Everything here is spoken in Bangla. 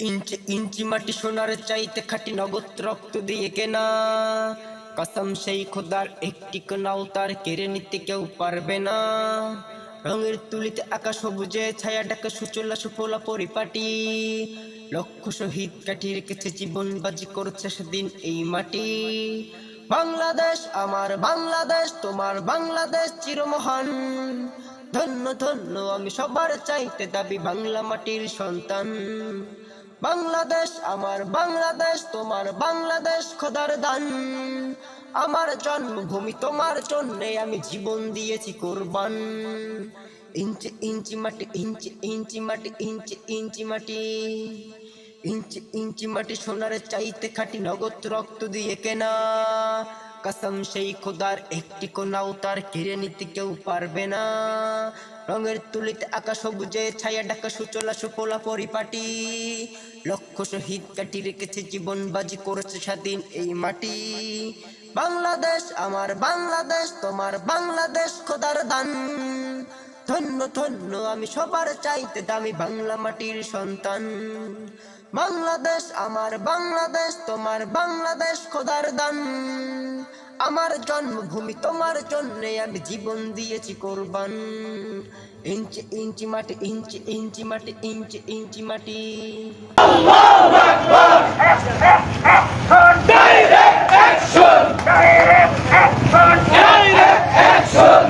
ইঞ্চি ইঞ্চি মাটি সোনার চাইতে খাঁটি নগদ রক্ত দিয়ে কেনা। কসম সেই খোদার একটি কোনাও তার কেড়ে নিতে কেউ পারবে না। রঙের তুলিতে আকাশ সবুজে ছায়া ডাকা সুচলা সুফলা পরিপাটি। লক্ষ শহীদ কাঠি রেখেছে জীবন বাজি করছে সেদিন এই মাটি। বাংলাদেশ আমার বাংলাদেশ, তোমার বাংলাদেশ চিরমহান। ধন্য ধন্য আমি সবার চাইতে দাবি বাংলা মাটির সন্তান। বাংলাদেশ আমার বাংলাদেশ, তোমার বাংলাদেশ খোদার দান। আমার জন্মভূমি তোমার জন্যে আমি জীবন দিয়েছি কোরবান। ইঞ্চি ইঞ্চি মাটি, ইঞ্চি ইঞ্চি মাটি, ইঞ্চি ইঞ্চি মাটি, ইঞ্চি ইঞ্চি মাটি সোনার চাইতে খাঁটি নগদ রক্ত দিয়ে কেনা। কসম সেই খোদার একটি কোনাও তার কেড়ে নিতে কেউ পারবে না। রঙের তুলিতে আকাশ সবুজে ছায়া ঢাকা সুচলা সুফলা পরিপাটি। লক্ষ শহীদ কাটি রেখেছে জীবন বাজি করেছে স্বাধীন এই মাটি। বাংলাদেশ আমার বাংলাদেশ, তোমার বাংলাদেশ খোদার দান। ধন্য ধন্য আমি সবার চাইতে দামি বাংলা মাটির সন্তান। বাংলাদেশ আমার বাংলাদেশ, তোমার বাংলাদেশ খোদার দান। আমার জন্মভূমি তোমার জন্যে আমি জীবন দিয়েছি কোরবান। ইঞ্চি ইঞ্চি মাটি, ইঞ্চি ইঞ্চি মাটি, ইঞ্চি ইঞ্চি মাটি। Allahu Akbar! Direct action! Direct action! Direct action!